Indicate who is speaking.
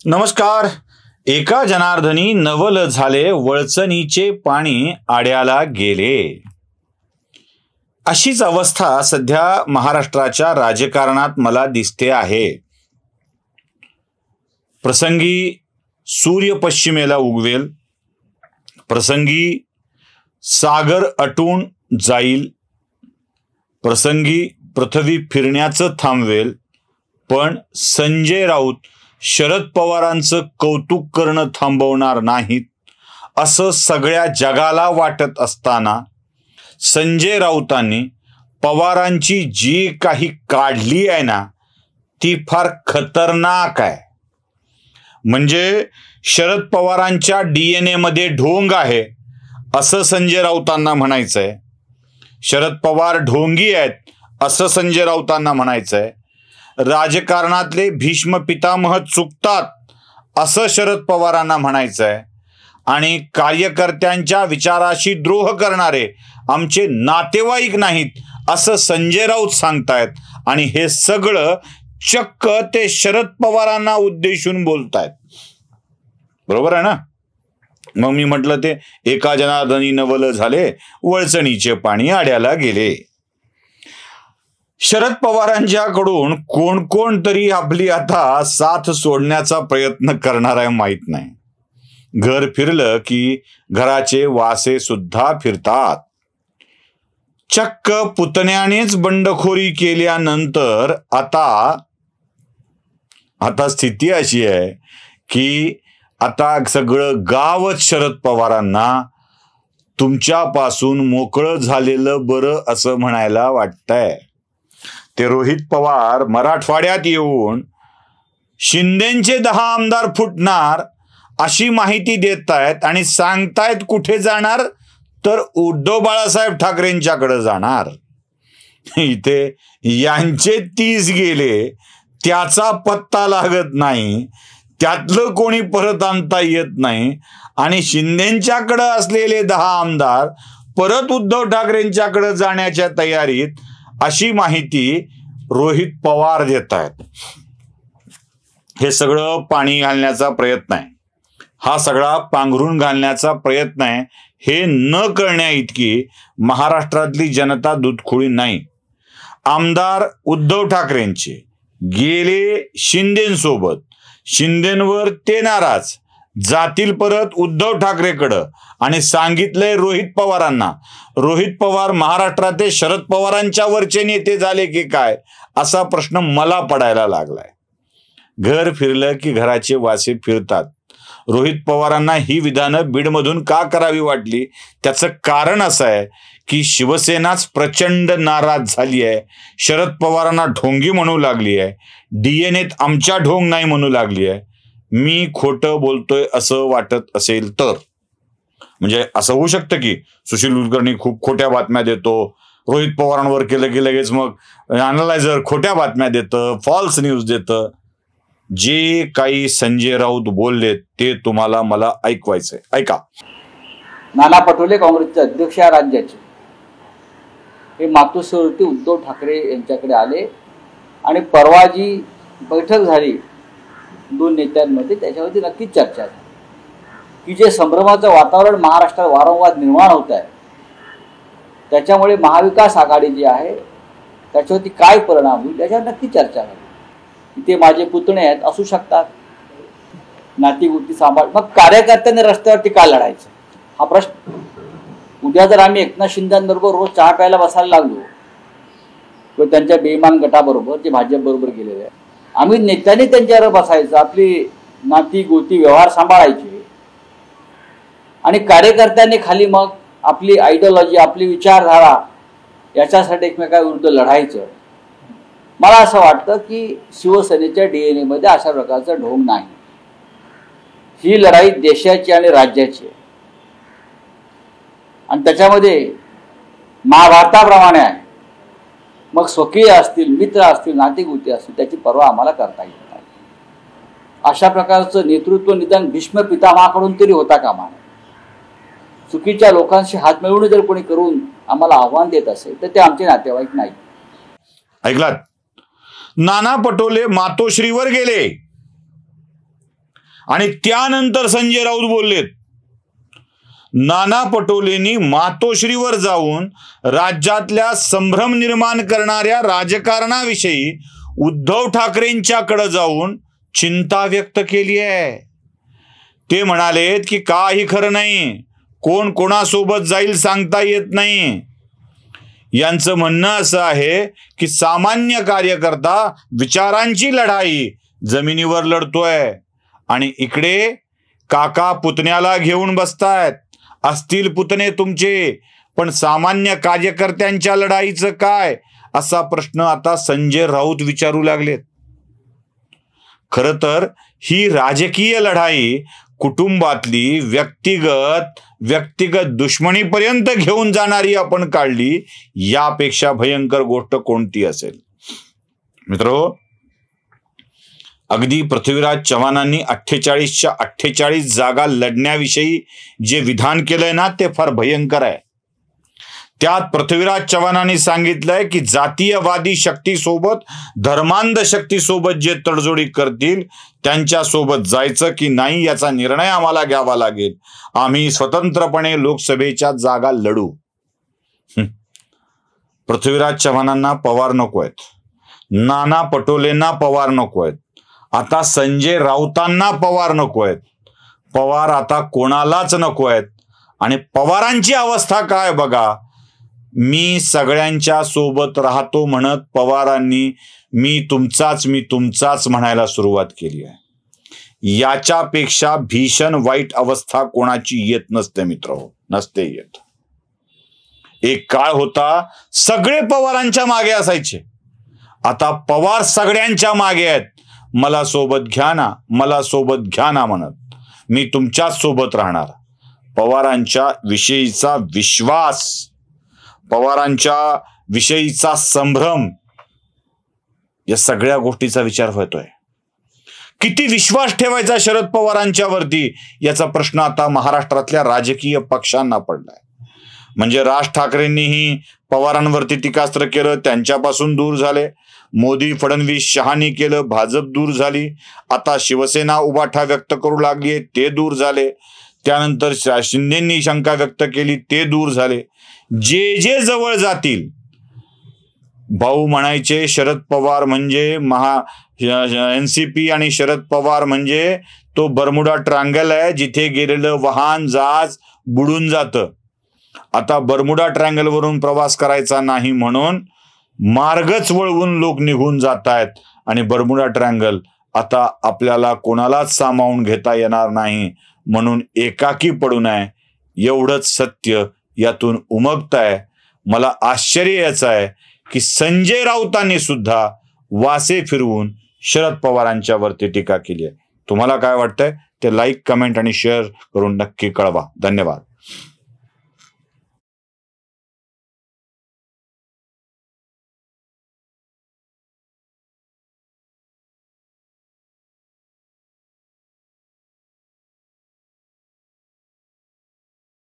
Speaker 1: नमस्कार. एका जनार्दनी नवल झाले वळचणीचे पाणी आड्याला गेले. अशीच अवस्था सध्या महाराष्ट्राच्या राजकारणात मला दिसते आहे. प्रसंगी सूर्य पश्चिमेला उगवेल, प्रसंगी सागर अटून जाईल, प्रसंगी पृथ्वी फिरण्याचं थांबवेल, पण संजय राऊत शरद पवारांचं कौतुक करणं थांबवणार नाहीत असं सगळ्या जगाला वाटत असताना संजय राऊतांनी पवारांची जी काही काढली आहे ना ती फार खतरनाक आहे. म्हणजे शरद पवारांच्या DNA मध्ये ढोंग आहे असं संजय राऊतांना म्हणायचंय. शरद पवार ढोंगी आहेत असं संजय राऊतांना म्हणायचंय. राजकारणातले भीष्म पितामह चुकतात असं शरद पवारांना म्हणायचंय. आणि कार्यकर्त्यांच्या विचाराशी द्रोह करणारे आमचे नातेवाईक नाहीत असं संजय राऊत सांगतायत. आणि हे सगळं चक्क ते शरद पवारांना उद्देशून बोलतायत. बरोबर आहे ना. मग मी म्हटलं ते एका जनार्दनी नवल झाले वळचणीचे पाणी आड्याला गेले. शरद पवारांच्याकडून कोण कोण तरी आपली आता साथ सोडण्याचा प्रयत्न करणार आहे माहित नाही. घर फिरलं की घराचे वासे सुद्धा फिरतात. चक्क पुतण्यानेच बंडखोरी केल्यानंतर आता स्थिती अशी आहे की आता सगळं गावच शरद पवारांना तुमच्यापासून मोकळं झालेलं बरं असं म्हणायला वाटतंय. ते रोहित पवार मराठवाड्यात येऊन शिंदेचे 10 आमदार फुटणार अशी माहिती देत आहेत आणि सांगतायत कुठे जाणार तर उद्धव बाळासाहेब ठाकरेंच्याकडे जाणार. इथे यांचे 30 गेले त्याचा पत्ता लागत नाही, त्यातलं कोणी परत आणता येत नाही आणि शिंदेच्याकडे असलेले 10 आमदार परत उद्धव ठाकरेंच्याकडे जाण्याच्या तयारीत अशी माहिती रोहित पवार देत आहेत. हे सगळं पाणी घालण्याचा प्रयत्न आहे. हा सगळा पांघरून घालण्याचा प्रयत्न आहे. हे न करण्या इतकी महाराष्ट्रातली जनता दूधखोळी नाही. आमदार उद्धव ठाकरेंचे गेले शिंदेसोबत, शिंदेवर ते नाराज, जातील परत उद्धव ठाकरेकडं आणि सांगितलंय रोहित पवारांना. रोहित पवार महाराष्ट्रातील शरद पवारांच्या वरचे नेते झाले की काय असा प्रश्न मला पडायला लागलाय. घर फिरलं की घराचे वासे फिरतात. रोहित पवारांना ही विधानं बीडमधून का करावी वाटली त्याचं कारण असं आहे की शिवसेनाच प्रचंड नाराज झाली आहे. शरद पवारांना ढोंगी म्हणू लागली आहे. DNAत आमच्या ढोंग नाही म्हणू लागली आहे. मी खोटं बोलतोय असं वाटत असेल तर म्हणजे असं होऊ शकतं की सुशील कुलकर्णी खूप खोट्या बातम्या देतो, रोहित पवारांवर केलं की लगेच मग अॅनालायझर खोट्या बातम्या देतं, फॉल्स न्यूज देतं. जे काही संजय राऊत बोलले ते तुम्हाला मला ऐकवायचंय. ऐका.
Speaker 2: नाना पटोले काँग्रेसचे अध्यक्ष या राज्याचे हे मातोश्रीवरती उद्धव ठाकरे यांच्याकडे आले आणि परवा जी बैठक झाली 2 नेत्यांमध्ये त्याच्यावरती नक्कीच चर्चा झाली की जे संभ्रमाचं वातावरण महाराष्ट्रात वारंवार निर्माण होत आहे त्याच्यामुळे महाविकास आघाडी जी आहे त्याच्यावरती काय परिणाम होईल याच्यावर नक्की चर्चा झाली. इथे माझे पुतणे आहेत असू शकतात, नातीगोती सांभाळ, मग कार्यकर्त्यांनी रस्त्यावरती काय लढायचं हा प्रश्न. उद्या जर आम्ही एकनाथ शिंदेबरोबर रोज चहा प्यायला बसायला लागलो किंवा त्यांच्या बेईमान गटाबरोबर जे भाजप बरोबर गेलेले आहे, आम्ही नेत्यांनी त्यांच्यावर बसायचं, आपली नाती गोती व्यवहार सांभाळायचे आणि कार्यकर्त्यांनी खाली मग आपली आयडिओलॉजी, आपली विचारधारा याच्यासाठी एकमेकाविरुद्ध लढायचं. मला असं वाटतं की शिवसेनेच्या DNA मध्ये अशा प्रकारचं ढोंग नाही. ही लढाई देशाची आणि राज्याची आहे आणि त्याच्यामध्ये महाभारताप्रमाणे आहे. मग स्वकीय असतील, मित्र असतील, नातेगोती असतील त्याची पर्वा आम्हाला करता येत नाही. अशा प्रकारचं नेतृत्व निदान भीष्म पितामहाकडून तरी होता कामा नये. चुकीच्या लोकांशी हात मिळवून जर कोणी करून आम्हाला आव्हान देत असेल तर ते आमचे नातेवाईक नाही.
Speaker 1: ऐकलात. नाना पटोले मातोश्रीवर गेले आणि त्यानंतर संजय राऊत बोललेत, नाना पटोलेंनी मातोश्रीवर जाऊन राज्यातल्या संभ्रम निर्माण करणाऱ्या राजकारणाविषयी उद्धव ठाकरेंच्याकडे जाऊन चिंता व्यक्त केली आहे. ते म्हणालेत की काही खरं नाही, कोण कोणासोबत जाईल सांगता येत नाही. यांचं म्हणणं असं आहे की सामान्य कार्यकर्ता विचारांची लढाई जमिनीवर लढतोय आणि इकडे काका पुतण्याला घेऊन बसतायत. असतील पुतणे तुमचे, पण सामान्य कार्यकर्त्यांच्या लढाईचं काय, असा प्रश्न आता संजय राऊत विचारू लागलेत. खरं तर ही राजकीय लढाई कुटुंबातली व्यक्तिगत दुश्मनीपर्यंत घेऊन जाणारी आपण काढली, यापेक्षा भयंकर गोष्ट कोणती असेल? मित्रो, अगदी पृथ्वीराज चव्हाणांनी 48च्या 48 जागा लढण्याविषयी जे विधान केलंय ना, ते फार भयंकर आहे. त्यात पृथ्वीराज चव्हाणांनी सांगितलंय की जातीयवादी शक्तीसोबत, धर्मांध शक्तीसोबत जे तडजोडी करतील त्यांच्यासोबत जायचं की नाही याचा निर्णय आम्हाला घ्यावा लागेल. आम्ही स्वतंत्रपणे लोकसभेच्या जागा लढू. पृथ्वीराज चव्हाणांना पवार नको आहेत, नाना पटोलेंना पवार नको आहेत, आता संजय राऊतांना पवार नको आहेत. पवार आता कोणालाच नको आहेत. आणि पवारांची अवस्था काय बघा. मी सगळ्यांच्या सोबत राहतो म्हणत पवारांनी मी तुमचाच म्हणायला सुरुवात केली आहे. याच्यापेक्षा भीषण वाईट अवस्था कोणाची येत नसते मित्र, नसते येत. एक काळ होता सगळे पवारांच्या मागे असायचे, आता पवार सगळ्यांच्या मागे आहेत. मला सोबत घ्या ना म्हणत मी तुमच्याच सोबत राहणार. पवारांच्या विषयीचा विश्वास, पवारांच्या विषयीचा संभ्रम, या सगळ्या गोष्टीचा विचार होतोय. किती विश्वास ठेवायचा शरद पवारांच्या वरती, याचा प्रश्न आता महाराष्ट्रातल्या राजकीय पक्षांना पडलाय. म्हणजे राज ठाकरेंनीही पवारांवरती टीकास्त्र केलं, त्यांच्यापासून दूर झाले. मोदी, फडणवीस, शहानी केलं, भाजप दूर झाली. आता शिवसेना उबाठा व्यक्त करू लागली, ते दूर झाले. त्यानंतर शिंदेंनी शंका व्यक्त केली, ते दूर झाले. जे जवळ जातील, भाऊ म्हणायचे शरद पवार म्हणजे एनसीपी आणि शरद पवार म्हणजे तो बर्मुडा ट्रायंगल आहे, जिथे गेलेलं वाहन जहाज बुडून जातं. आता बर्मुडा ट्रायंगल वरून प्रवास करायचा नाही म्हणून मार्गच वळवून लोक निघून जात आहेत. आणि बर्मुडा ट्रायंगल आता आपल्याला कोणालाच सामावून घेता येणार नाही, म्हणून एकाकी पडू नये, एवढंच सत्य यातून उमगतंय. मला आश्चर्य याचं आहे की संजय राऊतांनी सुद्धा वासे फिरवून शरद पवारांच्या वरती टीका केली आहे. तुम्हाला काय वाटतंय ते लाईक, कमेंट आणि शेअर करून नक्की कळवा. धन्यवाद.